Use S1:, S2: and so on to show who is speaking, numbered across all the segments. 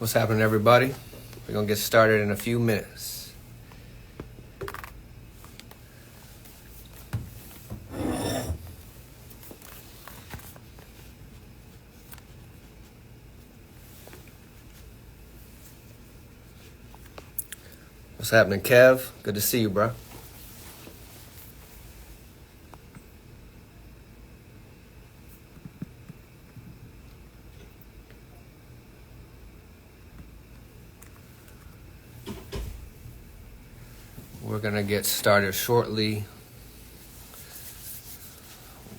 S1: What's happening, everybody? We're going to get started in a few minutes. What's happening, Kev? Good to see you, bro. We're going to get started shortly.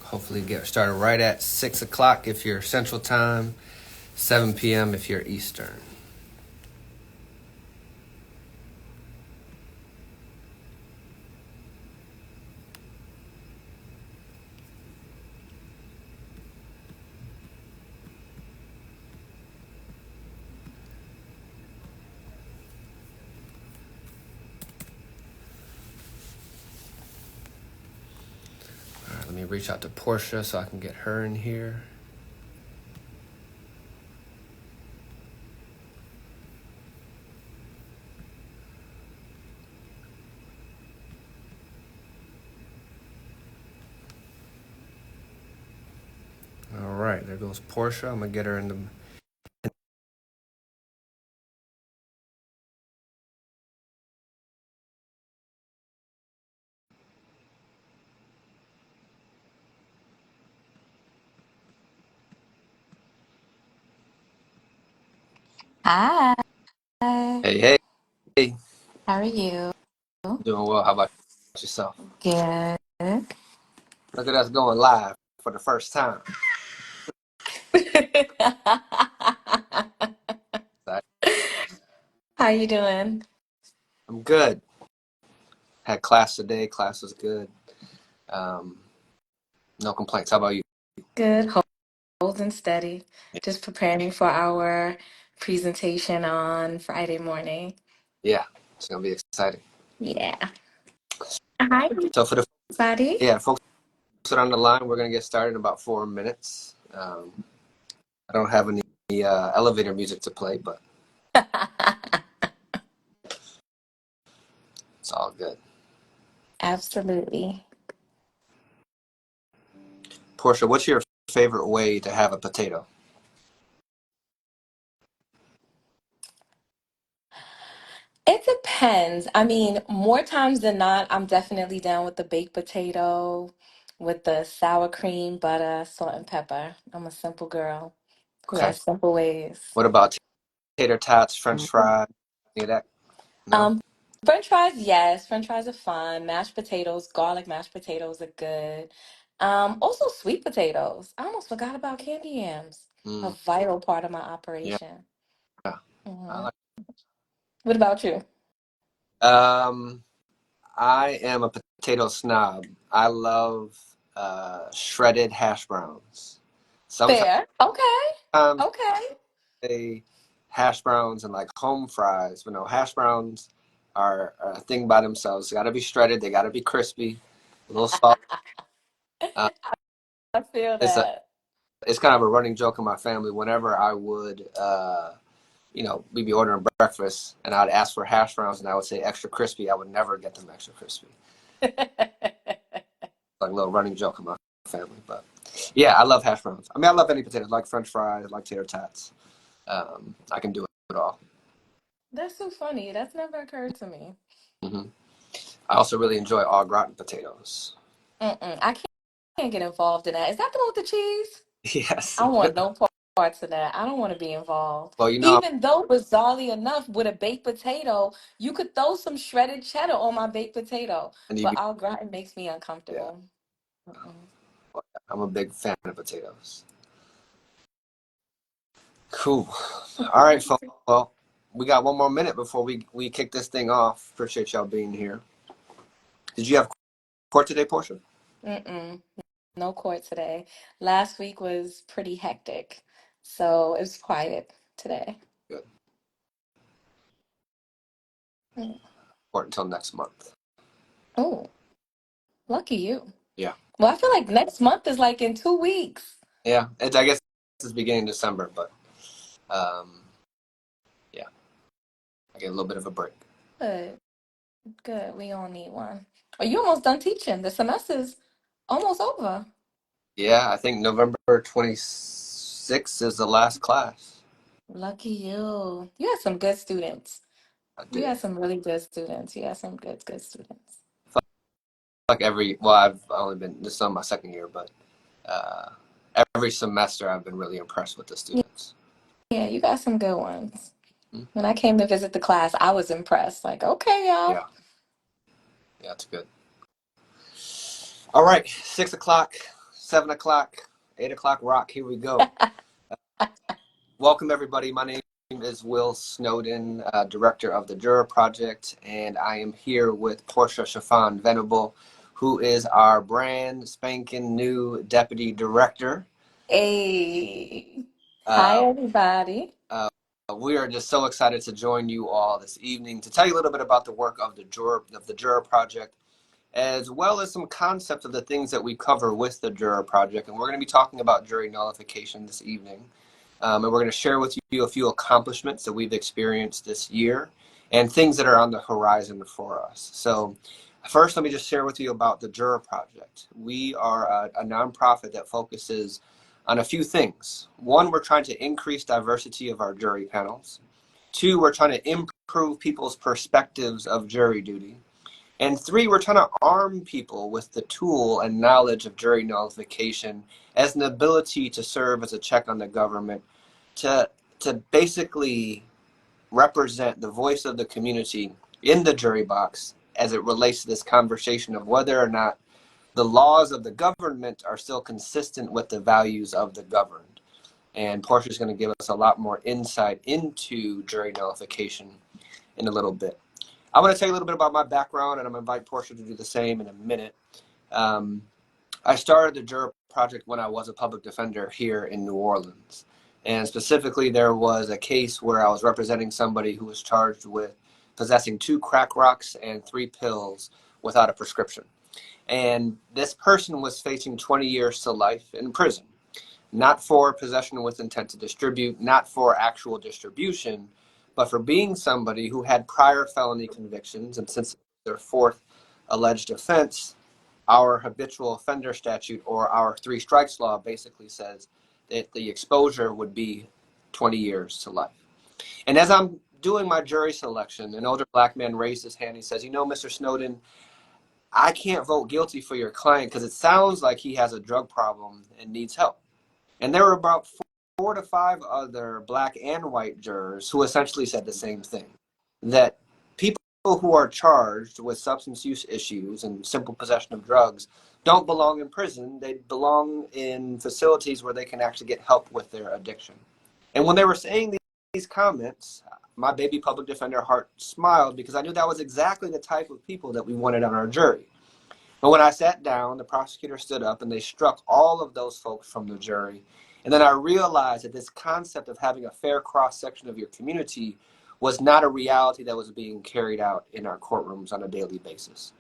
S1: Hopefully get started right at 6 o'clock if you're Central Time, 7 p.m. if you're Eastern. All right, let me reach out to Porsha so I can get her in here. All right, there goes Porsha. I'm going to get her in the...
S2: Hi,
S1: Hey, hey.
S2: how are you?
S1: Doing well. How about yourself?
S2: Good.
S1: Look at us going live for the first time.
S2: How you doing?
S1: I'm good. Had class today. Class was good. No complaints. How about you?
S2: Good, holding steady. Just preparing for our presentation on Friday morning.
S1: Yeah, it's gonna be exciting.
S2: Yeah. Hi,
S1: So for the
S2: everybody.
S1: folks that are on the line, we're gonna get started in about 4 minutes. I don't have any elevator music to play, but it's all good.
S2: Absolutely.
S1: Porsha, what's your favorite way to have a potato?
S2: It depends. I mean, more times than not, I'm definitely down with the baked potato, with the sour cream, butter, salt, and pepper. I'm a simple girl who
S1: Okay.
S2: has simple ways.
S1: What about tater tots, French fries, any of that? No.
S2: Um, French fries, yes. French fries are fun. Mashed potatoes, garlic mashed potatoes are good. Also sweet potatoes. I almost forgot about candy yams. A
S1: Mm,
S2: vital part of my
S1: yeah.
S2: operation.
S1: I
S2: hmm
S1: like.
S2: What about you?
S1: Um, I am a potato snob. I love shredded hash browns. Sometimes
S2: Fair. Okay. Okay.
S1: they hash browns and like home fries, but no, hash browns are a thing by themselves. They got to be shredded. They got to be crispy, a little salt. Uh,
S2: I feel
S1: it's a
S2: that.
S1: it's kind of a running joke in my family. Whenever I would, we'd be ordering breakfast, and I'd ask for hash browns, and I would say extra crispy. I would never get them extra crispy. Like a little running joke in my family. But yeah, I love hash browns. I mean, I love any potato. I like French fries. I like tater tots. I can do it all.
S2: That's so funny. That's never occurred to me.
S1: Hmm. I also really enjoy au gratin potatoes.
S2: I can't get involved in that. Is that the one with the cheese?
S1: Yes.
S2: I want no parts of that. I don't want to be involved.
S1: Well,
S2: Even though, bizarrely enough, with a baked potato, you could throw some shredded cheddar on my baked potato,
S1: and you
S2: but
S1: be,
S2: au gratin makes me
S1: yeah,
S2: uncomfortable. Mm-mm.
S1: I'm a big fan of potatoes. Cool. All right, folks. Well, we got one more minute before we kick this thing off. Appreciate y'all being here. Did you have court today, Porsha?
S2: Mm-mm. No court today. Last week was pretty hectic, so it was quiet today.
S1: Good.
S2: Mm.
S1: Court until next month.
S2: Oh, lucky you.
S1: Yeah.
S2: Well, I feel like next month is like in 2 weeks.
S1: Yeah. I guess it's beginning of December, but um, get a little bit of a break.
S2: Good, good. We all need one. Are you almost done teaching? The semester's almost over.
S1: Yeah, I think November 26th is the last class.
S2: Lucky you. You had some good students.
S1: I
S2: You
S1: did.
S2: had some really good students. You had some good, good students.
S1: Like well, I've only been, this is on my second year, but uh, every semester I've been really impressed with the students.
S2: Yeah, you got some good ones.
S1: Mhm.
S2: When I came to visit the class, I was impressed. Like, okay, y'all.
S1: Yeah, yeah, it's good. All right, 6 o'clock, 7 o'clock, 8 o'clock rock. Here we go. Welcome, everybody. My name is Will Snowden, director of the Juror Project, and I am here with Porsha Shaf'on Venable, who is our brand spanking new deputy director.
S2: Hey. Hi,
S1: Uh,
S2: everybody.
S1: uh, we are just so excited to join you all this evening to tell you a little bit about the work of the Juror Project, as well as some concepts of the things that we cover with the Juror Project. And we're going to be talking about jury nullification this evening. And we're going to share with you a few accomplishments that we've experienced this year and things that are on the horizon for us. So first, let me just share with you about the Juror Project. We are a nonprofit that focuses on a few things. One, we're trying to increase diversity of our jury panels. Two, we're trying to improve people's perspectives of jury duty. And three, we're trying to arm people with the tool and knowledge of jury nullification as an ability to serve as a check on the government, to basically represent the voice of the community in the jury box as it relates to this conversation of whether or not the laws of the government are still consistent with the values of the governed. And Porsche is going to give us a lot more insight into jury nullification in a little bit. I want to tell you a little bit about my background, and I'm going to invite Porsche to do the same in a minute. Um, I started the Juror Project when I was a public defender here in New Orleans. And specifically, there was a case where I was representing somebody who was charged with possessing 2 crack rocks and 3 pills without a prescription. And this person was facing 20 years to life in prison, not for possession with intent to distribute, not for actual distribution, but for being somebody who had prior felony convictions. And since their 4th alleged offense, our habitual offender statute, or our 3 strikes law, basically says that the exposure would be 20 years to life. And as I'm doing my jury selection, an older black man raised his hand. He says, "You know, Mr. Snowden, I can't vote guilty for your client because it sounds like he has a drug problem and needs help." And there were about 4 to 5 other black and white jurors who essentially said the same thing, that people who are charged with substance use issues and simple possession of drugs don't belong in prison. They belong in facilities where they can actually get help with their addiction. And when they were saying these comments, my baby public defender heart smiled, because I knew that was exactly the type of people that we wanted on our jury. But when I sat down, the prosecutor stood up and they struck all of those folks from the jury. And then I realized that this concept of having a fair cross section of your community was not a reality that was being carried out in our courtrooms on a daily basis.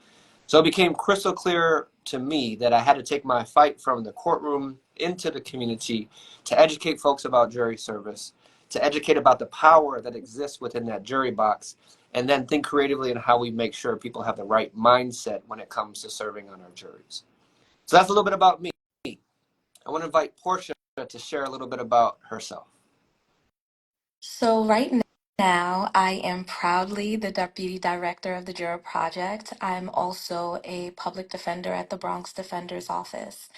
S1: So it became crystal clear to me that I had to take my fight from the courtroom into the community to educate folks about jury service, to educate about the power that exists within that jury box, and then think creatively on how we make sure people have the right mindset when it comes to serving on our juries. So that's a little bit about me. I want to invite Portia to share a little bit about herself.
S2: So, right now, I am proudly the Deputy Director of the Juror Project. I'm also a public defender at the Bronx Defender's Office.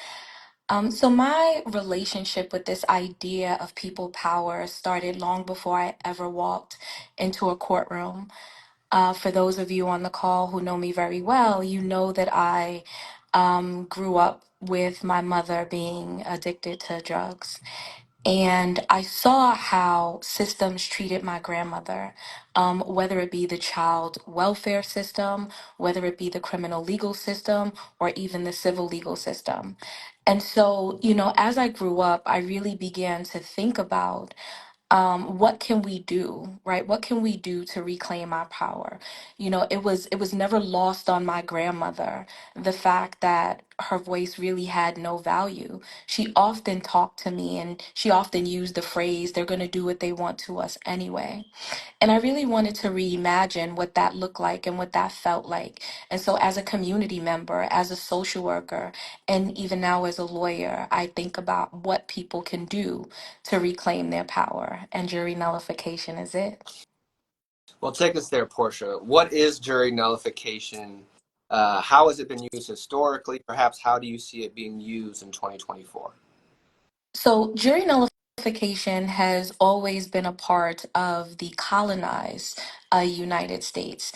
S2: So, my relationship with this idea of people power started long before I ever walked into a courtroom. For those of you on the call who know me very well, you know that I grew up with my mother being addicted to drugs. And I saw how systems treated my grandmother, whether it be the child welfare system, whether it be the criminal legal system, or even the civil legal system. And so, as I grew up, I really began to think about what can we do, right? What can we do to reclaim our power? It was never lost on my grandmother the fact that her voice really had no value. She often talked to me and she often used the phrase, they're going to do what they want to us anyway. And I really wanted to reimagine what that looked like and what that felt like. And so, as a community member, as a social worker, and even now as a lawyer, I think about what people can do to reclaim their power. And jury nullification is it.
S1: Well, take us there, Porsha. What is jury nullification? How has it been used historically? Perhaps how do you see it being used in 2024?
S2: So, jury nullification has always been a part of the colonized United States.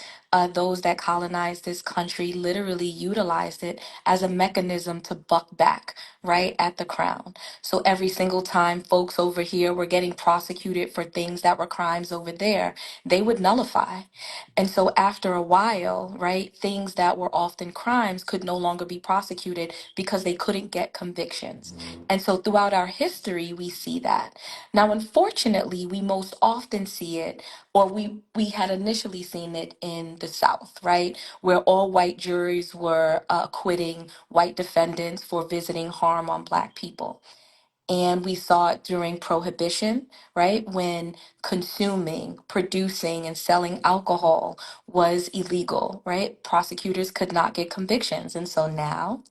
S2: Those that colonized this country literally utilized it as a mechanism to buck back right at the crown. So, every single time folks over here were getting prosecuted for things that were crimes over there, they would nullify. And so, after a while, right, things that were often crimes could no longer be prosecuted because they couldn't get convictions. And so throughout our history, we see that. Now, unfortunately, we most often see it, or we had initially seen it in the South, right? Where all white juries were acquitting white defendants for visiting harm on Black people. And we saw it during Prohibition, right? When consuming, producing, and selling alcohol was illegal, right? Prosecutors could not get convictions. And so now,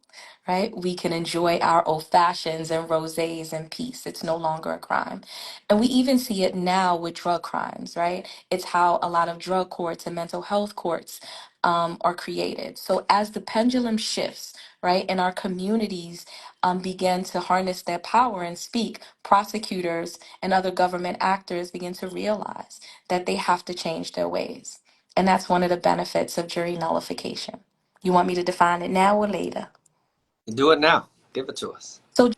S2: right? We can enjoy our old fashions and rosés in peace. It's no longer a crime. And we even see it now with drug crimes, right? It's how a lot of drug courts and mental health courts are created. So as the pendulum shifts, right, and our communities begin to harness their power and speak, prosecutors and other government actors begin to realize that they have to change their ways. And that's one of the benefits of jury nullification. You want me to define it now or later?
S1: Do it now. Give it to us.
S2: So,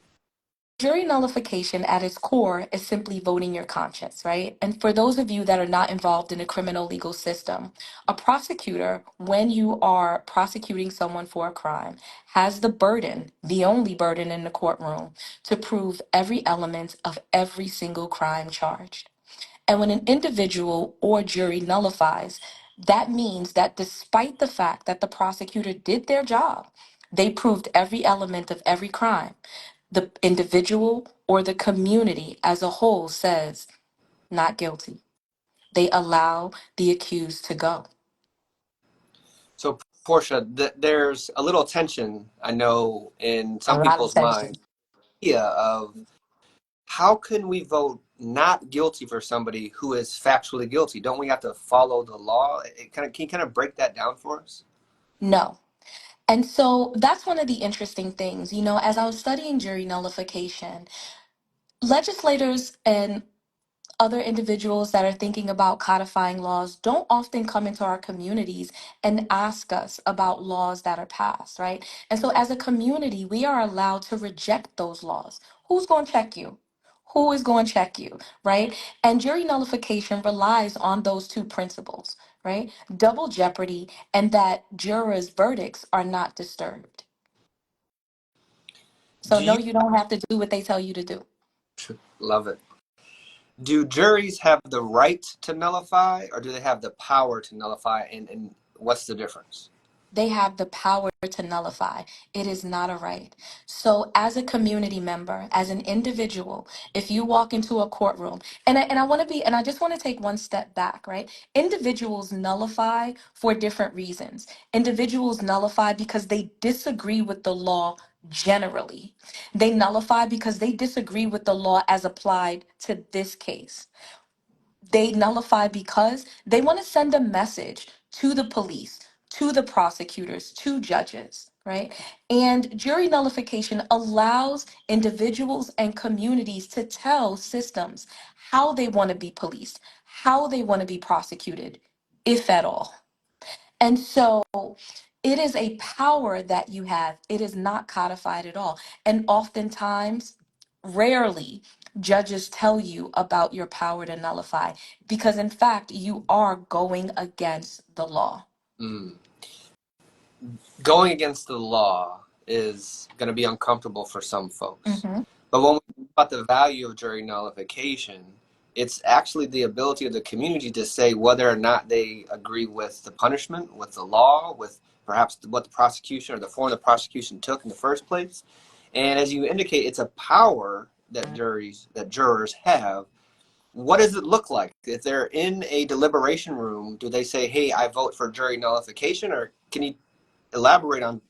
S2: jury nullification at its core is simply voting your conscience, right? And for those of you that are not involved in the criminal legal system, a prosecutor, when you are prosecuting someone for a crime, has the burden, the only burden in the courtroom, to prove every element of every single crime charged. And when an individual or jury nullifies, that means that despite the fact that the prosecutor did their job, they proved every element of every crime, the individual or the community as a whole says not guilty. They allow the accused to go.
S1: So, Porsha, there's a little tension, I know, in
S2: A
S1: some
S2: lot of
S1: people's
S2: tension.
S1: minds, idea of how can we vote not guilty for somebody who is factually guilty? Don't we have to follow the law? Can you kind of break that down for us?
S2: No. And so that's one of the interesting things. As I was studying jury nullification, legislators and other individuals that are thinking about codifying laws don't often come into our communities and ask us about laws that are passed, right? And so, as a community, we are allowed to reject those laws. Who's going to check you? Who is going to check you, right? And jury nullification relies on those two principles, right? Double jeopardy and that jurors' verdicts are not disturbed. So,
S1: Do
S2: no,
S1: you
S2: you don't have to do what they tell you to do.
S1: love it? Do juries have the right to nullify, or do they have the power to nullify? And what's the difference?
S2: They have the power to nullify. It is not a right. So, as a community member, as an individual, if you walk into a courtroom, and I want to be, and I just want to take one step back, right? Individuals nullify for different reasons. Individuals nullify because they disagree with the law generally. They nullify because they disagree with the law as applied to this case. They nullify because they want to send a message to the police, to the prosecutors, to judges, right? And jury nullification allows individuals and communities to tell systems how they want to be policed, how they want to be prosecuted, if at all. And so it is a power that you have. It is not codified at all. And oftentimes, rarely, judges tell you about your power to nullify because, in fact, you are going against the law.
S1: Mm. Going against the law is going to be uncomfortable for some folks.
S2: Hmm.
S1: But when we talk about the value of jury nullification, it's actually the ability of the community to say whether or not they agree with the punishment, with the law, with perhaps what the prosecution or the form the prosecution took in the first place. And as you indicate, it's a power that jurors have. What does it look like? If they're in a deliberation room, do they say, hey, I vote for jury nullification? Or can you elaborate on,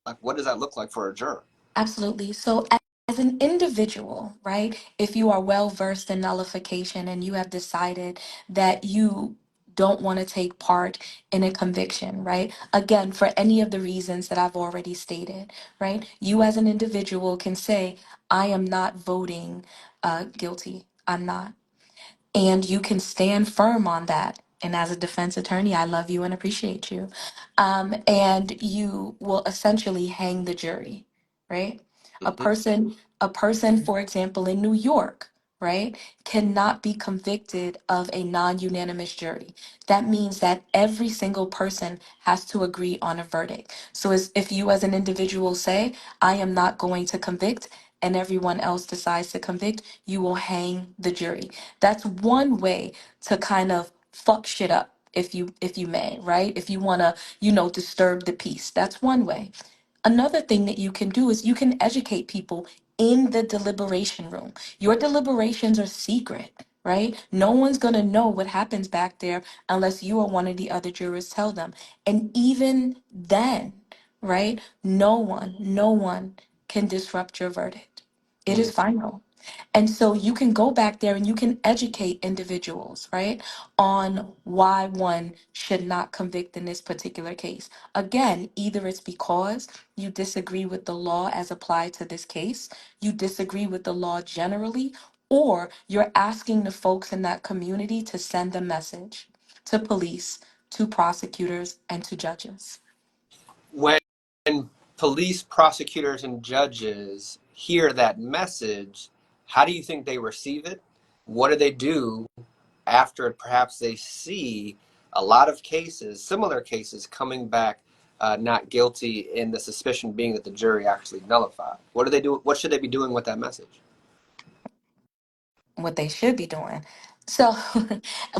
S1: like, what does that look like for a juror?
S2: Absolutely. So, as an individual, right, if you are well versed in nullification and you have decided that you don't want to take part in a conviction, right? Again, for any of the reasons that I've already stated, right? You as an individual can say, I am not voting guilty. I'm not. And you can stand firm on that. And as a defense attorney, I love you and appreciate you. And you will essentially hang the jury, right? A
S1: Mm-hmm.
S2: person, a person, for example, in New York, right, cannot be convicted of a non-unanimous jury. That means that every single person has to agree on a verdict. So as if you as an individual say, I am not going to convict, and everyone else decides to convict, you will hang the jury. That's one way to kind of fuck shit up, if you may, right? If you want to, disturb the peace. That's one way. Another thing that you can do is you can educate people in the deliberation room. Your deliberations are secret, right? No one's going to know what happens back there unless you or one of the other jurors tell them. And even then, right? No one can disrupt your verdict. It is final. And so you can go back there and you can educate individuals, right, on why one should not convict in this particular case. Again, either it's because you disagree with the law as applied to this case, you disagree with the law generally, or you're asking the folks in that community to send a message to police, to prosecutors, and to judges.
S1: When police, prosecutors, and judges hear that message, how do you think they receive it? What do they do after perhaps they see a lot of cases, similar cases, coming back not guilty, in the suspicion being that the jury actually nullified? What do they do? What should they be doing with that message?
S2: What they should be doing. So,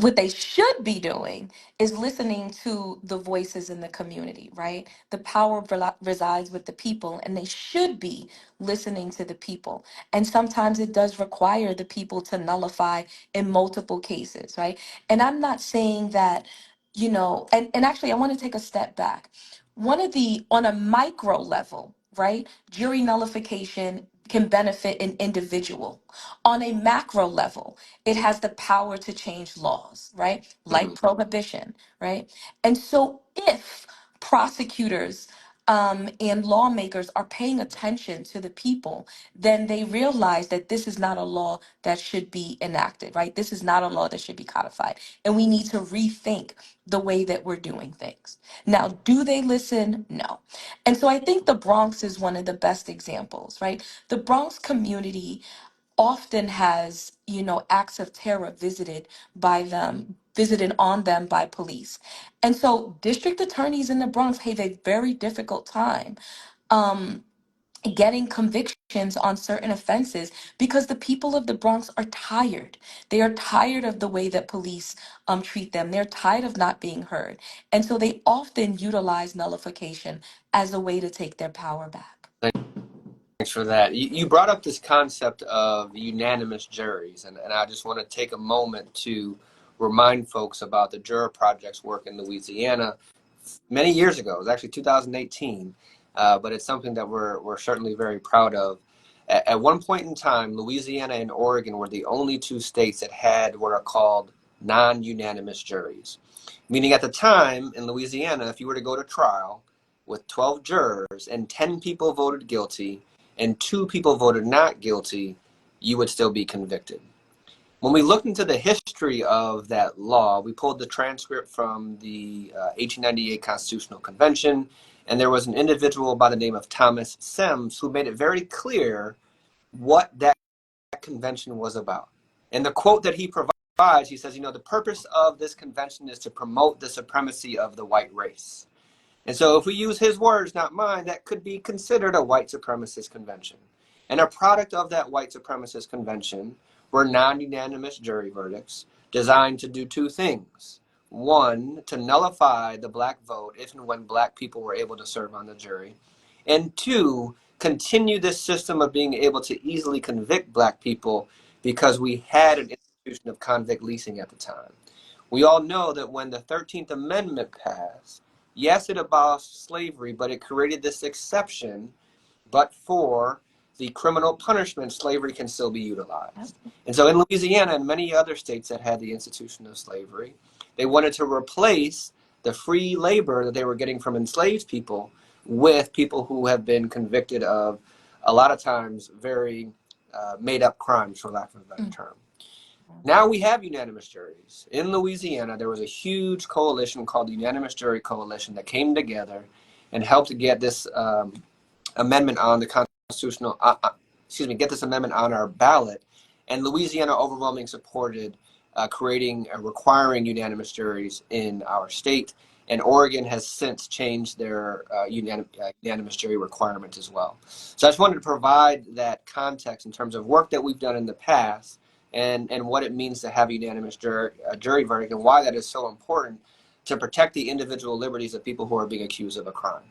S2: what they should be doing is listening to the voices in the community, right? The power resides with the people, and they should be listening to the people. And sometimes it does require the people to nullify in multiple cases, right? And I'm not saying that, and actually, I want to take a step back. On a micro level, right? Jury nullification can benefit an individual. On a macro level, it has the power to change laws, right? Like
S1: Mhm.
S2: prohibition, right? And so if prosecutors and lawmakers are paying attention to the people, then they realize that this is not a law that should be enacted, right? This is not a law that should be codified. And we need to rethink the way that we're doing things. Now, do they listen? No. And so I think the Bronx is one of the best examples, right? The Bronx community often has, acts of terror visited on them by police. And so district attorneys in the Bronx have a very difficult time um, getting convictions on certain offenses because the people of the Bronx are tired. They are tired of the way that police treat them. They're tired of not being heard. And so they often utilize nullification as a way to take their power back.
S1: Thanks for that. You brought up this concept of unanimous juries, and I just want to take a moment to remind folks about the Juror Project's work in Louisiana many years ago. It was actually 2018, but it's something that we're certainly very proud of. At one point in time, Louisiana and Oregon were the only two states that had what are called non-unanimous juries. Meaning at the time in Louisiana, if you were to go to trial with 12 jurors and 10 people voted guilty and 2 people voted not guilty, you would still be convicted. When we looked into the history of that law, we pulled the transcript from the 1898 Constitutional Convention, and there was an individual by the name of Thomas Semmes who made it very clear what that convention was about. And the quote that he provides, he says, the purpose of this convention is to promote the supremacy of the white race. And so if we use his words, not mine, that could be considered a white supremacist convention. And a product of that white supremacist convention were non-unanimous jury verdicts designed to do two things. one, to nullify the black vote if and when black people were able to serve on the jury, and two, continue this system of being able to easily convict black people because we had an institution of convict leasing at the time. We all know that when the 13th Amendment passed, yes, it abolished slavery, but it created this exception, but for the criminal punishment, slavery can still be utilized. And so in Louisiana and many other states that had the institution of slavery, they wanted to replace the free labor that they were getting from enslaved people with people who have been convicted of, a lot of times, very made up crimes, for lack of a better term. Now we have unanimous juries. In Louisiana, there was a huge coalition called the Unanimous Jury Coalition that came together and helped to get this amendment on the constitutional, get this amendment on our ballot. And Louisiana overwhelmingly supported requiring unanimous juries in our state. And Oregon has since changed their unanimous jury requirement as well. So I just wanted to provide that context in terms of work that we've done in the past and what it means to have a unanimous jury verdict and why that is so important to protect the individual liberties of people who are being accused of a crime.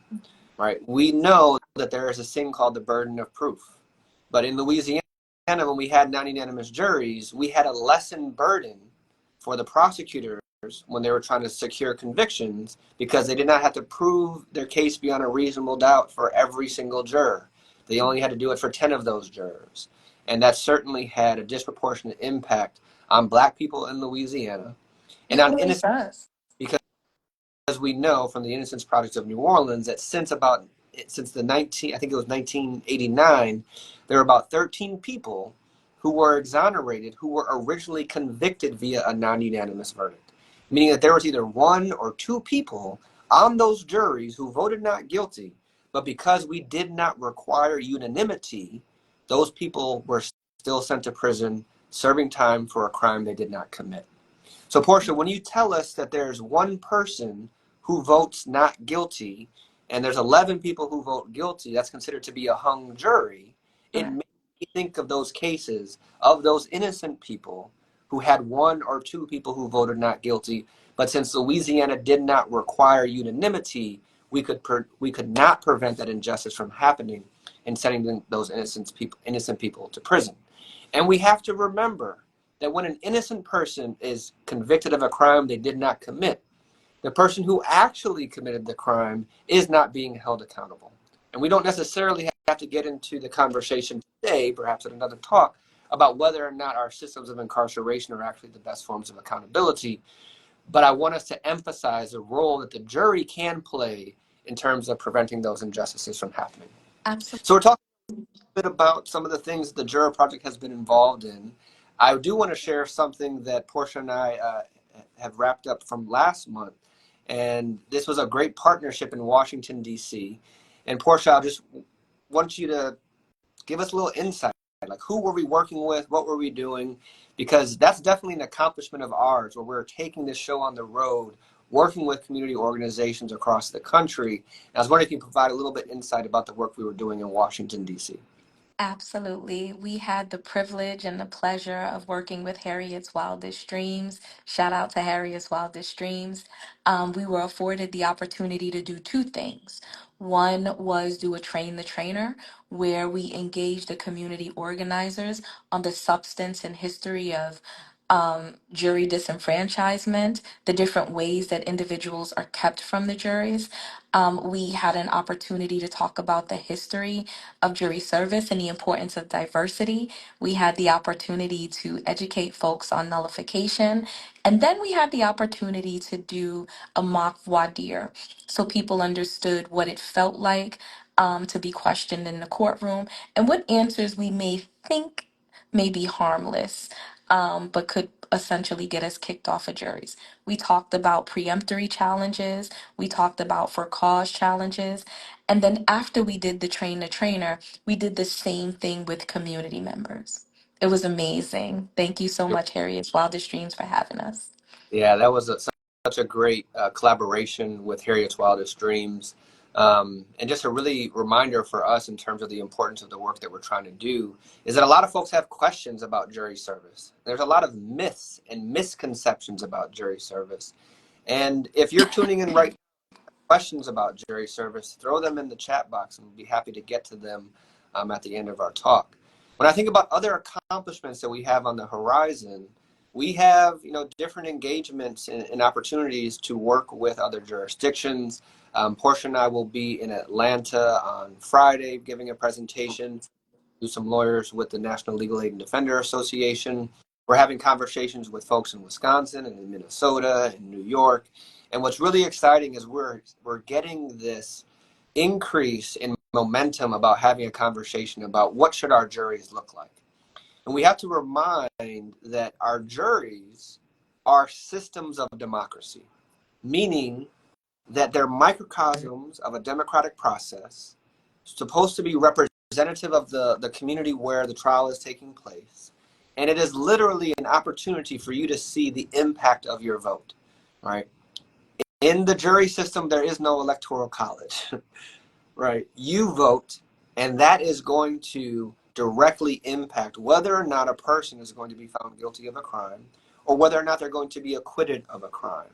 S1: Right? We know that there is a thing called the burden of proof. But in Louisiana, when we had non-unanimous juries, we had a lessened burden for the prosecutors when they were trying to secure convictions because they did not have to prove their case beyond a reasonable doubt for every single juror. They only had to do it for 10 of those jurors. And that certainly had a disproportionate impact on black people in Louisiana and on innocent because as we know from the Innocence Project of New Orleans, that since the 1989, there were about 13 people who were exonerated who were originally convicted via a non-unanimous verdict, meaning that there was either one or two people on those juries who voted not guilty, but because we did not require unanimity, those people were still sent to prison, serving time for a crime they did not commit. So, Porsha, when you tell us that there's one person who votes not guilty and there's 11 people who vote guilty, that's considered to be a hung jury, it makes me think of those cases of those innocent people who had one or two people who voted not guilty. But since Louisiana did not require unanimity, we could not prevent that injustice from happening and sending those innocent people to prison. And we have to remember that when an innocent person is convicted of a crime they did not commit, the person who actually committed the crime is not being held accountable. And we don't necessarily have to get into the conversation today, perhaps at another talk, about whether or not our systems of incarceration are actually the best forms of accountability. But I want us to emphasize the role that the jury can play in terms of preventing those injustices from happening.
S2: Absolutely.
S1: So we're talking bit about some of the things the Juror Project has been involved in. I do want to share something that Porsha and I have wrapped up from last month. And this was a great partnership in Washington, D.C. And Porsha, I just want you to give us a little insight. Like, who were we working with? What were we doing? Because that's definitely an accomplishment of ours where we're taking this show on the road, working with community organizations across the country. And I was wondering if you could provide a little bit insight about the work we were doing in Washington, D.C.
S2: Absolutely. We had the privilege and the pleasure of working with Harriet's Wildest Dreams. Shout out to Harriet's Wildest Dreams. We were afforded the opportunity to do two things. One was do a train the trainer, where we engaged the community organizers on the substance and history of jury disenfranchisement, the different ways that individuals are kept from the juries. We had an opportunity to talk about the history of jury service and the importance of diversity. We had the opportunity to educate folks on nullification. And then we had the opportunity to do a mock voir dire so people understood what it felt like to be questioned in the courtroom and what answers we may think may be harmless, but could essentially get us kicked off of juries. We talked about preemptory challenges, we talked about for cause challenges, and then after we did the train the trainer, we did the same thing with community members. It was amazing. Thank you so much, Harriet's Wildest Dreams, for having us.
S1: Yeah, that was such a great collaboration with Harriet's Wildest Dreams. And just a really reminder for us in terms of the importance of the work that we're trying to do is that a lot of folks have questions about jury service. There's a lot of myths and misconceptions about jury service. And if you're tuning in right questions about jury service, throw them in the chat box and we'll be happy to get to them at the end of our talk. When I think about other accomplishments that we have on the horizon, we have different engagements and opportunities to work with other jurisdictions. Porsha and I will be in Atlanta on Friday giving a presentation to some lawyers with the National Legal Aid and Defender Association. We're having conversations with folks in Wisconsin and in Minnesota and New York. And what's really exciting is we're getting this increase in momentum about having a conversation about what should our juries look like. And we have to remind that our juries are systems of democracy, meaning that they're microcosms of a democratic process supposed to be representative of the community where the trial is taking place. And it is literally an opportunity for you to see the impact of your vote, right? In the jury system, there is no electoral college, right? You vote, and that is going to directly impact whether or not a person is going to be found guilty of a crime or whether or not they're going to be acquitted of a crime.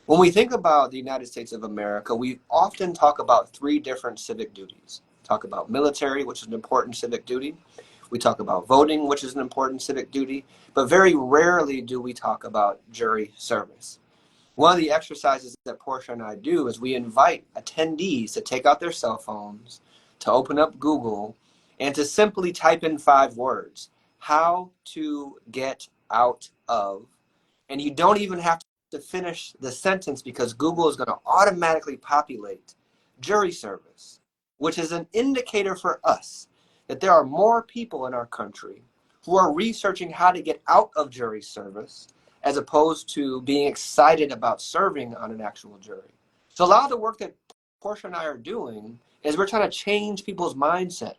S1: When we think about the United States of America, we often talk about three different civic duties. We talk about military, which is an important civic duty. We talk about voting, which is an important civic duty. But very rarely do we talk about jury service. One of the exercises that Porsha and I do is we invite attendees to take out their cell phones, to open up Google, and to simply type in 5 words: how to get out of. And you don't even have to finish the sentence because Google is going to automatically populate jury service, which is an indicator for us that there are more people in our country who are researching how to get out of jury service as opposed to being excited about serving on an actual jury. So a lot of the work that Porsha and I are doing is we're trying to change people's mindset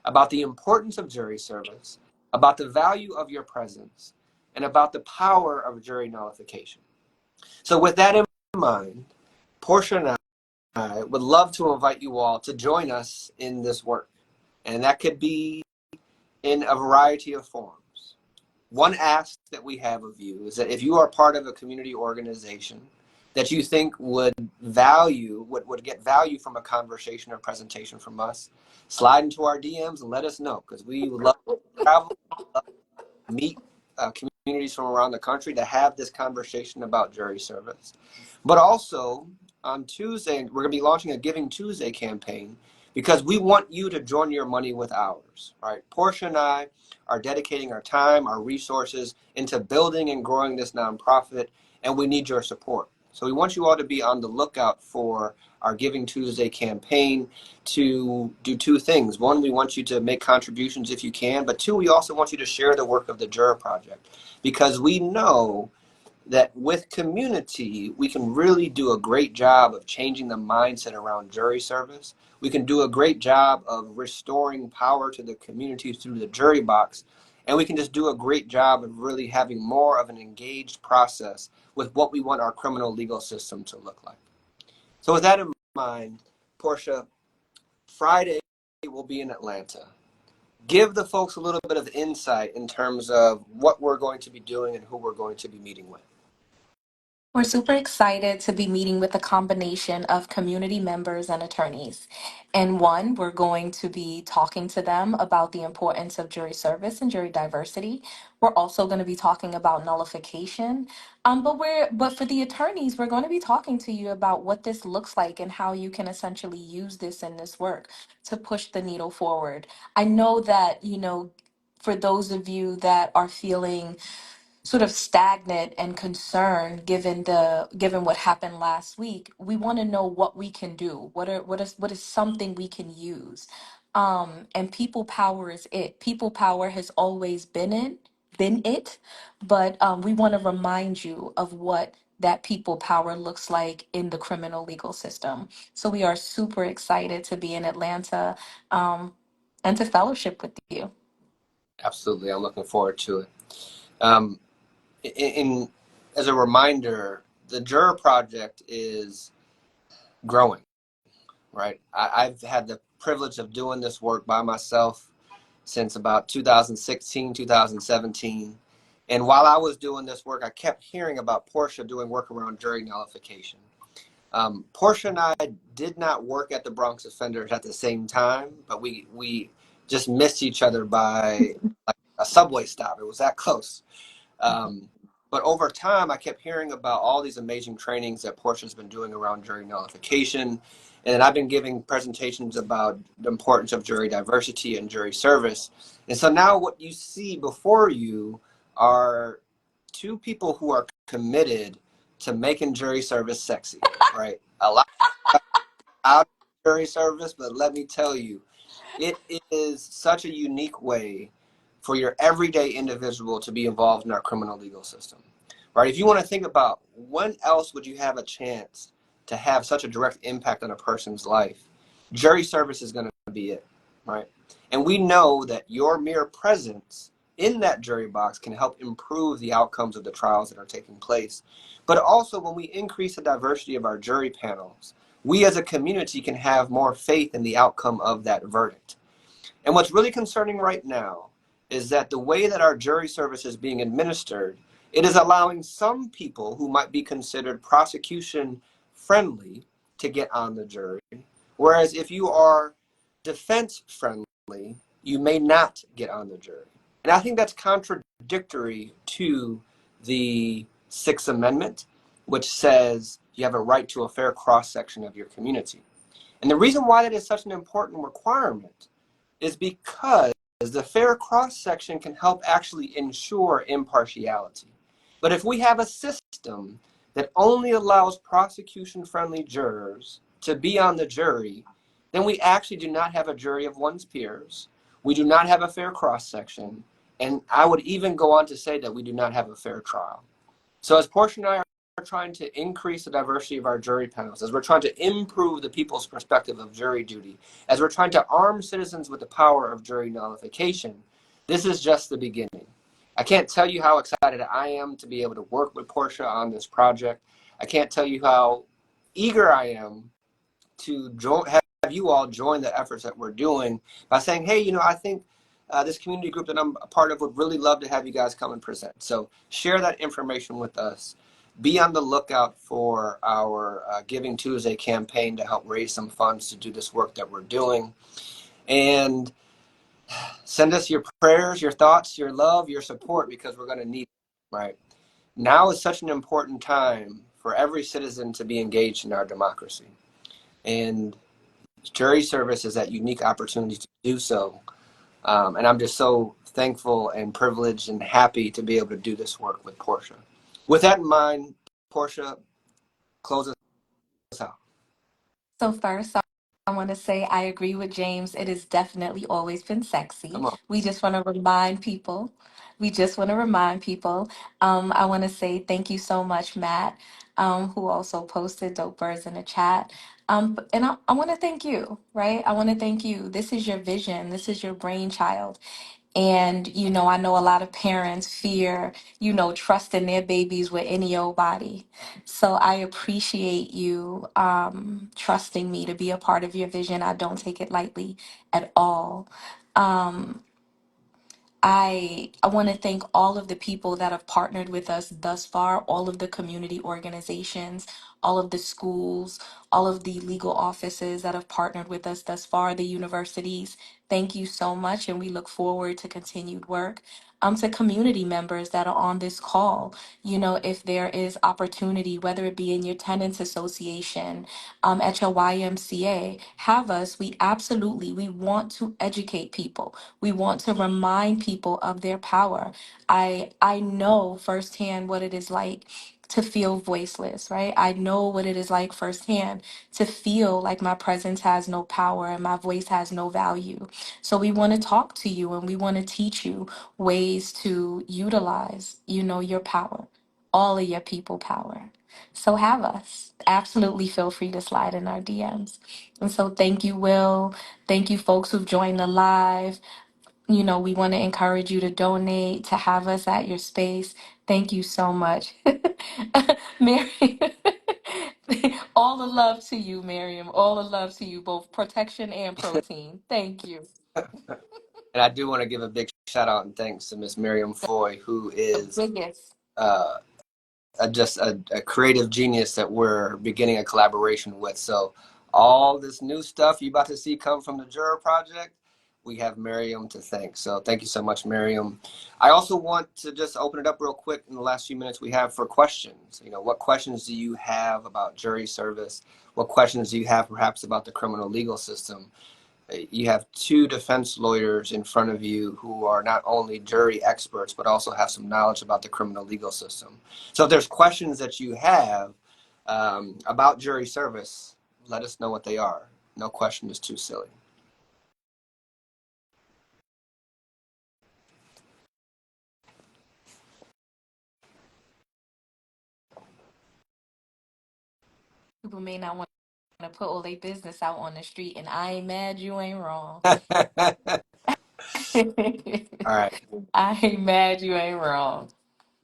S1: about the importance of jury service, about the value of your presence, and about the power of jury nullification. So with that in mind, Porsha and I would love to invite you all to join us in this work. And that could be in a variety of forms. One ask that we have of you is that if you are part of a community organization that you think would get value from a conversation or presentation from us, slide into our DMs and let us know, because we would love to travel, meet communities from around the country to have this conversation about jury service. But also on Tuesday, we're going to be launching a Giving Tuesday campaign because we want you to join your money with ours, right? Porsha and I are dedicating our time, our resources into building and growing this nonprofit, and we need your support. So we want you all to be on the lookout for our Giving Tuesday campaign to do 2 things. One, we want you to make contributions if you can, but 2, we also want you to share the work of the Juror Project, because we know that with community, we can really do a great job of changing the mindset around jury service. We can do a great job of restoring power to the community through the jury box. And we can just do a great job of really having more of an engaged process with what we want our criminal legal system to look like. So with that in mind, Porsha, Friday will be in Atlanta. Give the folks a little bit of insight in terms of what we're going to be doing and who we're going to be meeting with.
S2: We're super excited to be meeting with a combination of community members and attorneys. And one, we're going to be talking to them about the importance of jury service and jury diversity. We're also going to be talking about nullification. But for the attorneys, we're going to be talking to you about what this looks like and how you can essentially use this in this work to push the needle forward. I know that, for those of you that are feeling sort of stagnant and concerned given what happened last week, we want to know what we can do. What is something we can use? And people power is it. People power has always been it, but we want to remind you of what that people power looks like in the criminal legal system. So we are super excited to be in Atlanta, and to fellowship with you.
S1: Absolutely. I'm looking forward to it. Um, in As a reminder, the Juror Project is growing, right? I've had the privilege of doing this work by myself since about 2016, 2017. And while I was doing this work, I kept hearing about Porsha doing work around jury nullification. Porsha and I did not work at the Bronx Offenders at the same time, but we just missed each other by like a subway stop. It was that close. Um, but over time, I kept hearing about all these amazing trainings that Porscha's been doing around jury nullification. And I've been giving presentations about the importance of jury diversity and jury service. And so now what you see before you are two people who are committed to making jury service sexy, right? A lot out of jury service, but let me tell you, it is such a unique way for your everyday individual to be involved in our criminal legal system, right? If you want to think about when else would you have a chance to have such a direct impact on a person's life, jury service is going to be it, right? And we know that your mere presence in that jury box can help improve the outcomes of the trials that are taking place. But also, when we increase the diversity of our jury panels, we as a community can have more faith in the outcome of that verdict. And what's really concerning right now is that the way that our jury service is being administered, it is allowing some people who might be considered prosecution friendly to get on the jury. Whereas if you are defense friendly, you may not get on the jury. And I think that's contradictory to the Sixth Amendment, which says you have a right to a fair cross section of your community. And the reason why that is such an important requirement is because the fair cross section can help actually ensure impartiality. But if we have a system that only allows prosecution friendly jurors to be on the jury, then we actually do not have a jury of one's peers. We do not have a fair cross section. And I would even go on to say that we do not have a fair trial. So as Porsha and I are trying to increase the diversity of our jury panels, as we're trying to improve the people's perspective of jury duty, as we're trying to arm citizens with the power of jury nullification, this is just the beginning. I can't tell you how excited I am to be able to work with Porsha on this project. I can't tell you how eager I am to have you all join the efforts that we're doing by saying, hey, I think this community group that I'm a part of would really love to have you guys come and present. So share that information with us. Be on the lookout for our Giving Tuesday campaign to help raise some funds to do this work that we're doing. And send us your prayers, your thoughts, your love, your support, because we're going to need it, right? Now is such an important time for every citizen to be engaged in our democracy. And jury service is that unique opportunity to do so. And I'm just so thankful and privileged and happy to be able to do this work with Porsha. With that in mind, Porsha, close us out.
S2: So first, I want to say I agree with James. It has definitely always been sexy.
S1: Come on.
S2: We just want to remind people. We just want to remind people. I want to say thank you so much, Matt, who also posted Dope Birds in the chat. And I want to thank you, right? I want to thank you. This is your vision. This is your brainchild. And, I know a lot of parents fear, trusting their babies with any old body. So I appreciate you trusting me to be a part of your vision. I don't take it lightly at all. Um, I want to thank all of the people that have partnered with us thus far, all of the community organizations, all of the schools, all of the legal offices that have partnered with us thus far, the universities. Thank you so much, and we look forward to continued work. To community members that are on this call, if there is opportunity, whether it be in your tenants association, at your YMCA, have us. We want to educate people. We want to remind people of their power. I know firsthand what it is like to feel voiceless, right? I know what it is like firsthand to feel like my presence has no power and my voice has no value. So we want to talk to you and we want to teach you ways to utilize, your power, all of your people power. So have us. Absolutely feel free to slide in our DMs. And so thank you, Will. Thank you, folks who've joined the live. We want to encourage you to donate, to have us at your space. Thank you so much. Mary, all the love to you, Miriam. All the love to you, both protection and protein. Thank you.
S1: And I do want to give a big shout shout out and thanks to Miss Miriam Foy, who
S2: The
S1: is
S2: biggest.
S1: uh, just a creative genius that we're beginning a collaboration with. So all this new stuff you about to see come from the Juror Project, we have Miriam to thank. So thank you so much, Miriam. I also want to just open it up real quick in the last few minutes we have for questions. You know, what questions do you have about jury service? What questions do you have perhaps about the criminal legal system? You have two defense lawyers in front of you who are not only jury experts, but also have some knowledge about the criminal legal system. So if there's questions that you have about jury service, let us know what they are. No question is too silly.
S2: People may not want to put all their business out on the street, and I ain't mad. You ain't wrong.
S1: All right.
S2: I ain't mad. You ain't wrong.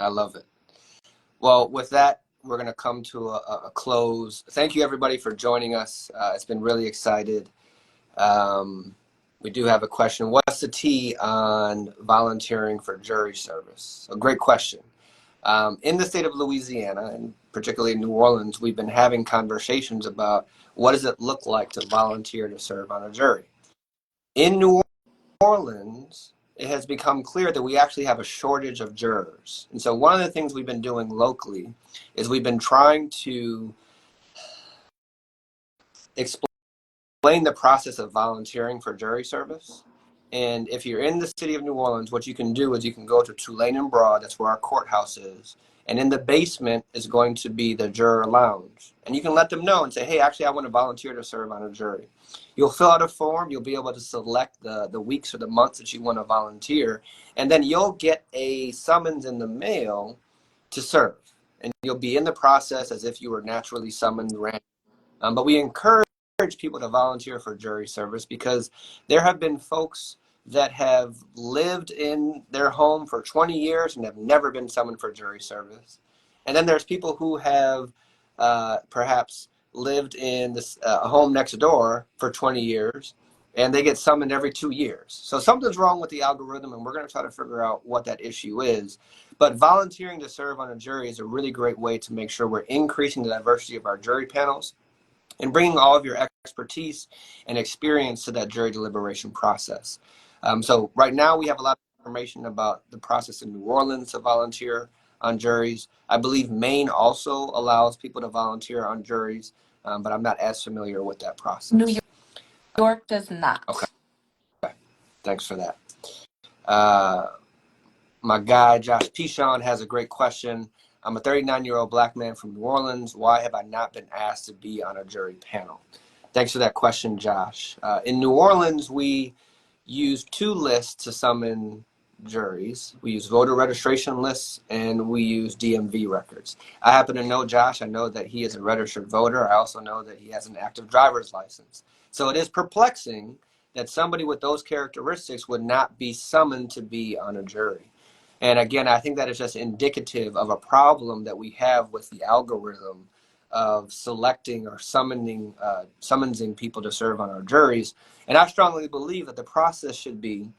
S1: I love it. Well, with that, we're going to come to a close. Thank you, everybody, for joining us. It's been really excited. Um, we do have a question. What's the T on volunteering for jury service? A great question. In the state of Louisiana, and particularly in New Orleans, we've been having conversations about what does it look like to volunteer to serve on a jury. In New Orleans, it has become clear that we actually have a shortage of jurors. And so one of the things we've been doing locally is we've been trying to explain the process of volunteering for jury service. And if you're in the city of New Orleans, what you can do is you can go to Tulane and Broad, that's where our courthouse is. And in the basement is going to be the juror lounge. And you can let them know and say, hey, actually, I want to volunteer to serve on a jury. You'll fill out a form. You'll be able to select the weeks or the months that you want to volunteer. And then you'll get a summons in the mail to serve. And you'll be in the process as if you were naturally summoned. But we encourage people to volunteer for jury service because there have been folks that have lived in their home for 20 years and have never been summoned for jury service. And then there's people who have perhaps lived in this home next door for 20 years and they get summoned every 2 years. So something's wrong with the algorithm, and we're going to try to figure out what that issue is. But volunteering to serve on a jury is a really great way to make sure we're increasing the diversity of our jury panels and bringing all of your expertise and experience to that jury deliberation process. So right now we have a lot of information about the process in New Orleans to volunteer on juries. I believe Maine also allows people to volunteer on juries, but I'm not as familiar with that
S2: New
S1: process.
S2: York does
S1: Okay,
S2: not.
S1: thanks for that. Uh, my guy, Josh Pichon, has a great question. I'm a 39-year-old black man from New Orleans. Why have I not been asked to be on a jury panel? Thanks for that question, Josh. In New Orleans, we use two lists to summon juries. We use voter registration lists and we use DMV records. I happen to know Josh. I know that he is a registered voter. I also know that he has an active driver's license. So it is perplexing that somebody with those characteristics would not be summoned to be on a jury. And again, I think that is just indicative of a problem that we have with the algorithm of selecting or summoning people to serve on our juries. And I strongly believe that the process should be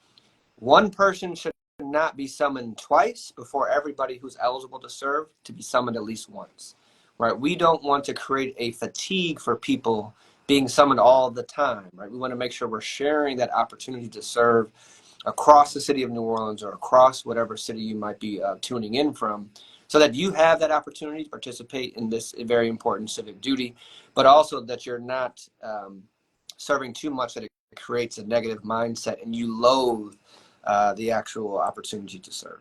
S1: one person should not be summoned twice before everybody who's eligible to serve to be summoned at least once. Right? We don't want to create a fatigue for people being summoned all the time. Right? We want to make sure we're sharing that opportunity to serve across the city of New Orleans or across whatever city you might be tuning in from, so that you have that opportunity to participate in this very important civic duty, but also that you're not serving too much that it creates a negative mindset and you loathe the actual opportunity to serve.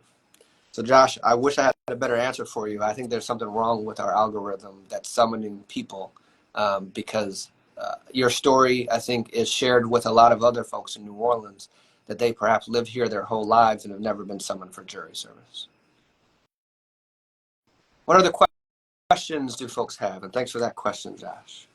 S1: So Josh, I wish I had a better answer for you. I think there's something wrong with our algorithm that's summoning people because your story, I think, is shared with a lot of other folks in New Orleans that they perhaps lived here their whole lives and have never been summoned for jury service. What other questions do folks have? And thanks for that question, Josh.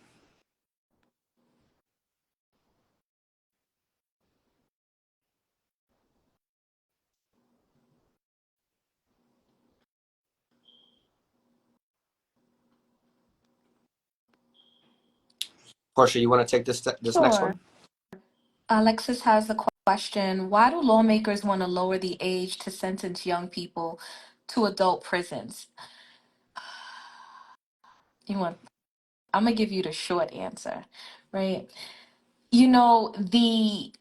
S1: Porsha, you want to take this next
S2: Sure.
S1: one?
S2: Alexis has a question, why do lawmakers want to lower the age to sentence young people to adult prisons? You want, I'm gonna give you the short answer, right? The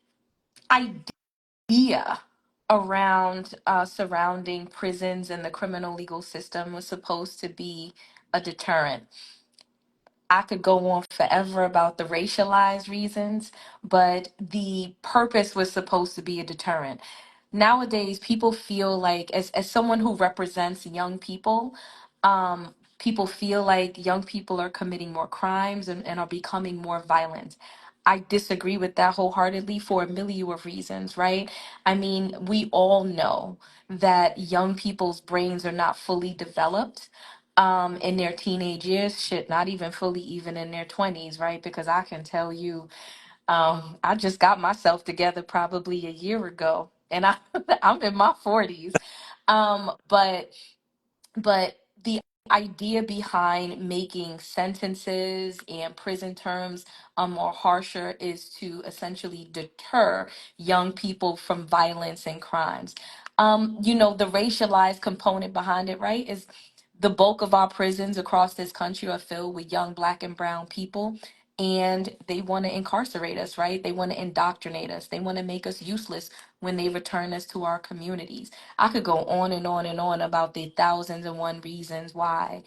S2: idea around surrounding prisons and the criminal legal system was supposed to be a deterrent. I could go on forever about the racialized reasons, but the purpose was supposed to be a deterrent. Nowadays, people feel like, as someone who represents young people, people feel like young people are committing more crimes and are becoming more violent. I disagree with that wholeheartedly for a million of reasons, right? I mean, we all know that young people's brains are not fully developed in their teenage years, shit, not even fully even in their 20s, right? Because I can tell you, I just got myself together probably a year ago, and I'm in my 40s. But the idea behind making sentences and prison terms more harsher is to essentially deter young people from violence and crimes. The racialized component behind it, right, is the bulk of our prisons across this country are filled with young black and brown people. And they want to incarcerate us, right? They want to indoctrinate us. They want to make us useless when they return us to our communities. I could go on and on and on about the thousands and one reasons why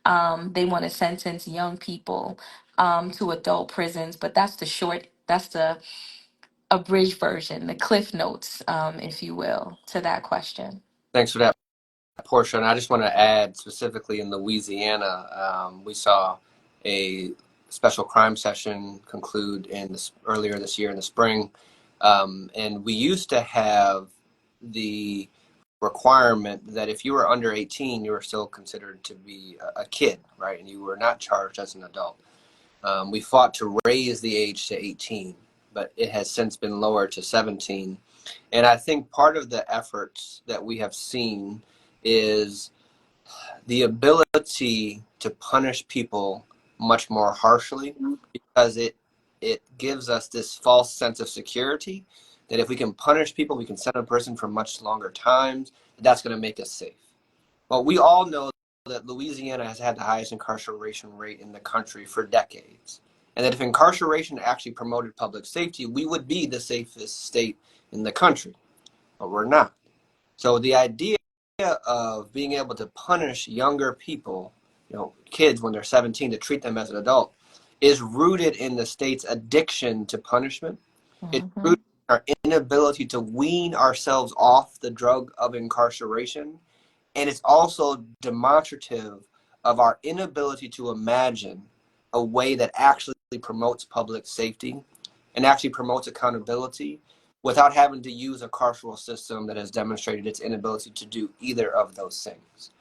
S2: they want to sentence young people to adult prisons, but that's the abridged version, the cliff notes, if you will, to that question.
S1: Thanks for that, Porsha. And I just want to add specifically in Louisiana, we saw a special crime session conclude earlier this year in the spring. And we used to have the requirement that if you were under 18, you were still considered to be a kid, right? And you were not charged as an adult. We fought to raise the age to 18, but it has since been lowered to 17. And I think part of the efforts that we have seen is the ability to punish people much more harshly, because it gives us this false sense of security that if we can punish people, we can send a person for much longer times. That's going to make us safe. Well, we all know that Louisiana has had the highest incarceration rate in the country for decades. And that if incarceration actually promoted public safety, we would be the safest state in the country. But we're not. So the idea of being able to punish younger people, kids when they're 17, to treat them as an adult, is rooted in the state's addiction to punishment. It's
S2: Hmm.
S1: rooted in our inability to wean ourselves off the drug of incarceration. And it's also demonstrative of our inability to imagine a way that actually promotes public safety and actually promotes accountability without having to use a carceral system that has demonstrated its inability to do either of those things.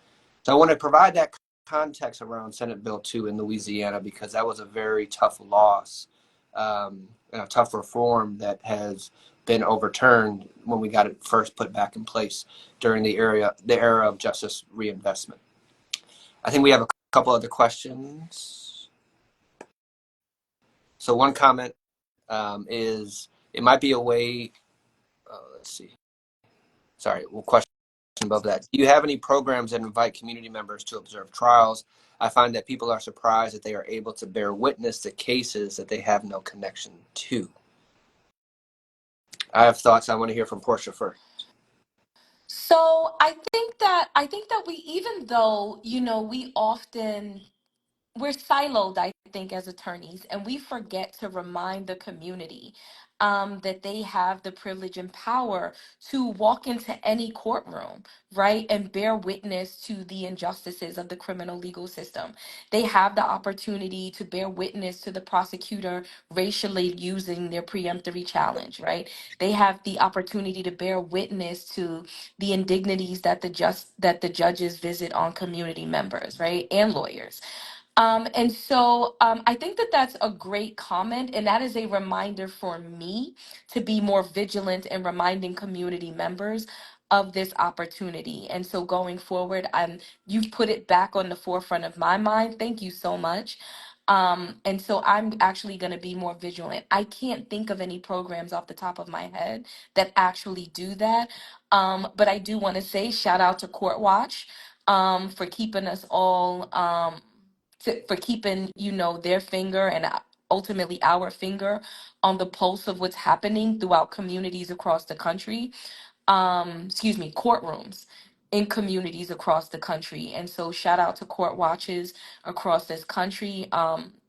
S1: So I want to provide that context around Senate Bill 2 in Louisiana, because that was a very tough loss, and a tough reform that has been overturned when we got it first put back in place during the era of justice reinvestment. I think we have a couple other questions. So one comment is it might be a way. Let's see. Sorry, well, question above that. Do you have any programs that invite community members to observe trials? I find that people are surprised that they are able to bear witness to cases that they have no connection to. I have thoughts. I want to hear from Porsha first.
S2: So I think that we, even though we often, we're siloed, I think, as attorneys, and we forget to remind the community that they have the privilege and power to walk into any courtroom, right, and bear witness to the injustices of the criminal legal system. They have the opportunity to bear witness to the prosecutor racially using their preemptory challenge, right? They have the opportunity to bear witness to the indignities that the judges visit on community members, right, and lawyers. And so I think that that's a great comment, and that is a reminder for me to be more vigilant in reminding community members of this opportunity. And so going forward, you've put it back on the forefront of my mind. Thank you so much. And so I'm actually going to be more vigilant. I can't think of any programs off the top of my head that actually do that. But I do want to say shout out to Court Watch for keeping us all, for keeping, their finger and ultimately our finger on the pulse of what's happening throughout communities across the country. Excuse me, courtrooms in communities across the country. And so shout out to court watches across this country.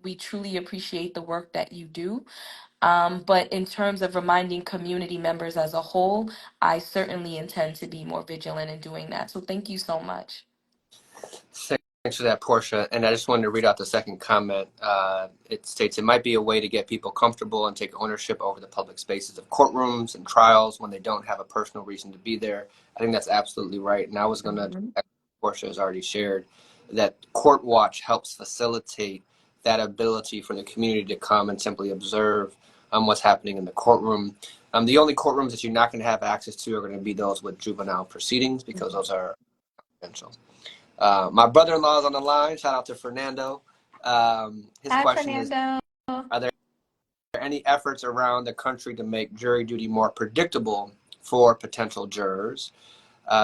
S2: We truly appreciate the work that you do. But in terms of reminding community members as a whole, I certainly intend to be more vigilant in doing that. So thank you so much.
S1: Thanks for that, Portia. And I just wanted to read out the second comment. It states it might be a way to get people comfortable and take ownership over the public spaces of courtrooms and trials when they don't have a personal reason to be there. I think that's absolutely right. And I was going to,
S2: Mhm.
S1: Portia has already shared, that Court Watch helps facilitate that ability for the community to come and simply observe what's happening in the courtroom. The only courtrooms that you're not going to have access to are going to be those with juvenile proceedings because those are confidential. My brother-in-law is on the line. Shout out to Fernando. His
S2: Hi,
S1: question is,
S2: Fernando.
S1: are there any efforts around the country to make jury duty more predictable for potential jurors?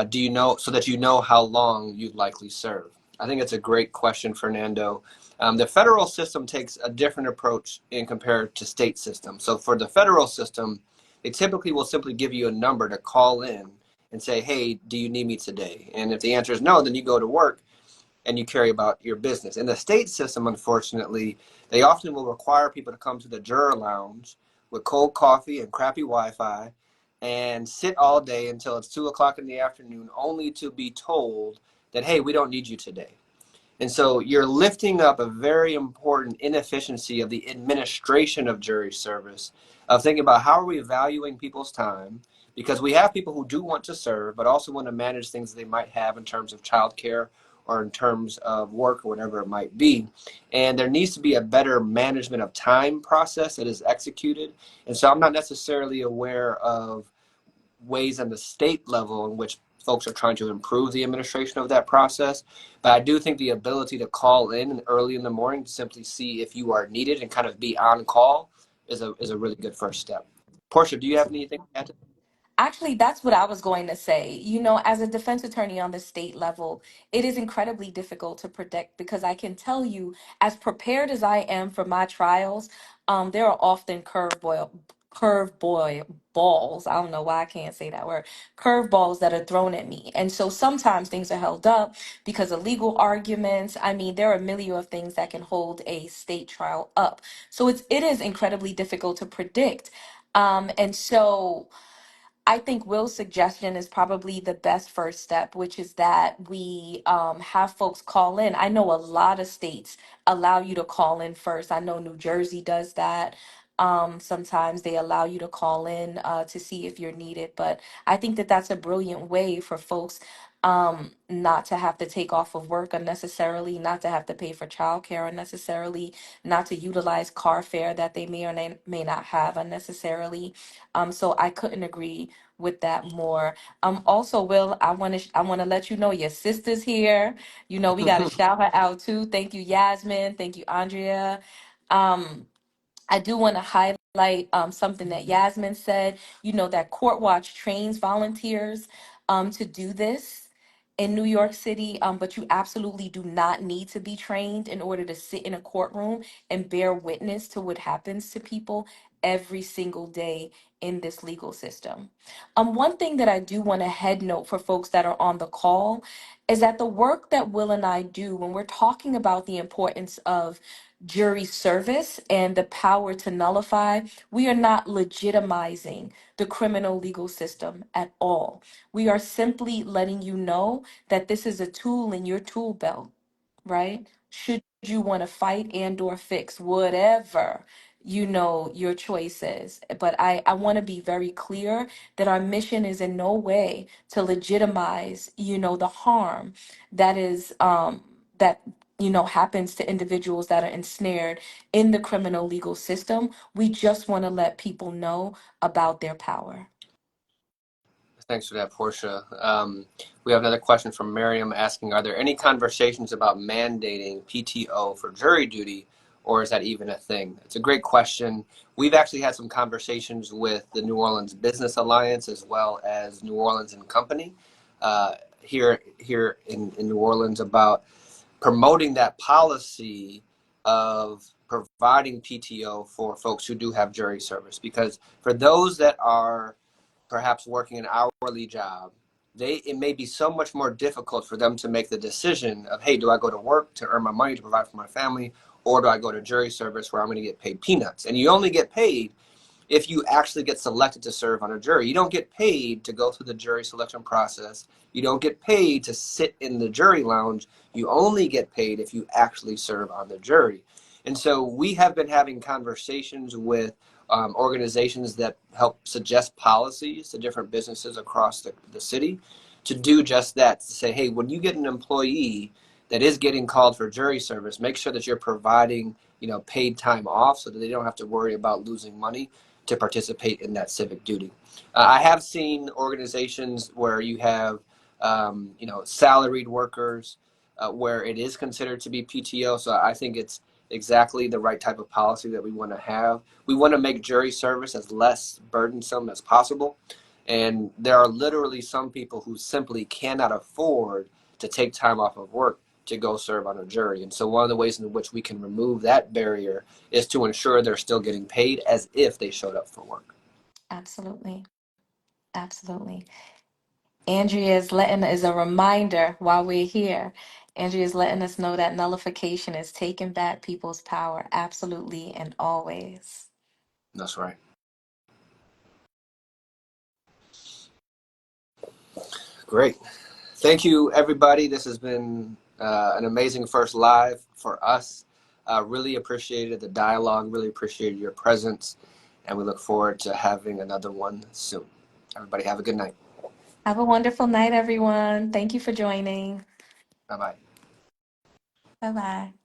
S1: Do you know, so that you know how long you'd likely serve? I think it's a great question, Fernando. The federal system takes a different approach in compared to state system. So for the federal system, they typically will simply give you a number to call in and say, hey, do you need me today? And if the answer is no, then you go to work and you carry about your business. In the state system, unfortunately, they often will require people to come to the juror lounge with cold coffee and crappy Wi-Fi and sit all day until it's 2 o'clock in the afternoon, only to be told that, hey, we don't need you today. And so you're lifting up a very important inefficiency of the administration of jury service, of thinking about how are we valuing people's time, because we have people who do want to serve, but also want to manage things they might have in terms of childcare or in terms of work or whatever it might be. And there needs to be a better management of time process that is executed. And so I'm not necessarily aware of ways on the state level in which folks are trying to improve the administration of that process. But I do think the ability to call in early in the morning to simply see if you are needed and kind of be on call is a really good first step. Portia, do you have anything to add to
S2: Actually, that's what I was going to say. As a defense attorney on the state level, it is incredibly difficult to predict because I can tell you, as prepared as I am for my trials, there are often curveball balls. I don't know why I can't say that word. Curveballs that are thrown at me. And so sometimes things are held up because of legal arguments. I mean, there are a million of things that can hold a state trial up. So it is incredibly difficult to predict. And so I think Will's suggestion is probably the best first step, which is that we have folks call in. I know a lot of states allow you to call in first. I know New Jersey does that. Sometimes they allow you to call in to see if you're needed. But I think that that's a brilliant way for folks not to have to take off of work unnecessarily, not to have to pay for childcare unnecessarily, not to utilize car fare that they may or may not have unnecessarily. So I couldn't agree with that more. Also, Will, I want to let you know your sister's here. We got to
S1: that?
S2: shout her out too. Thank you, Yasmin. Thank you, Andrea. Um, I do want to highlight something that Yasmin said, that Court Watch trains volunteers to do this in New York City, but you absolutely do not need to be trained in order to sit in a courtroom and bear witness to what happens to people every single day in this legal system. One thing that I do want to head note for folks that are on the call is that the work that Will and I do when we're talking about the importance of jury service and the power to nullify, we are not legitimizing the criminal legal system at all. We are simply letting you know that this is a tool in your tool belt, right? Should you want to fight and or fix whatever your choice is. But I want to be very clear that our mission is in no way to legitimize the harm that is that happens to individuals that are ensnared in the criminal legal system. We just want to let people know about their power.
S1: Thanks for that, Portia. We have another question from Miriam asking, are there any conversations about mandating PTO for jury duty, or is that even a thing? It's a great question. We've actually had some conversations with the New Orleans Business Alliance as well as New Orleans and Company here in New Orleans about promoting that policy of providing PTO for folks who do have jury service. Because for those that are perhaps working an hourly job, it may be so much more difficult for them to make the decision of, hey, do I go to work to earn my money to provide for my family, or do I go to jury service where I'm going to get paid peanuts? And you only get paid if you actually get selected to serve on a jury. You don't get paid to go through the jury selection process. You don't get paid to sit in the jury lounge. You only get paid if you actually serve on the jury. And so we have been having conversations with organizations that help suggest policies to different businesses across the city to do just that, to say, hey, when you get an employee that is getting called for jury service, make sure that you're providing paid time off so that they don't have to worry about losing money to participate in that civic duty. I have seen organizations where you have, salaried workers where it is considered to be PTO. So I think it's exactly the right type of policy that we want to have. We want to make jury service as less burdensome as possible. And there are literally some people who simply cannot afford to take time off of work to go serve on a jury. And so one of the ways in which we can remove that barrier is to ensure they're still getting paid as if they showed up for work.
S2: Absolutely. Absolutely. Andrea is a reminder while we're here. Andrea is letting us know that nullification is taking back people's power, absolutely and always.
S1: That's right. Great. Thank you, everybody. This has been an amazing first live for us. Really appreciated the dialogue, really appreciated your presence, and we look forward to having another one soon. Everybody have a good night.
S2: Have a wonderful night, everyone. Thank you for joining.
S1: Bye-bye.
S2: Bye bye.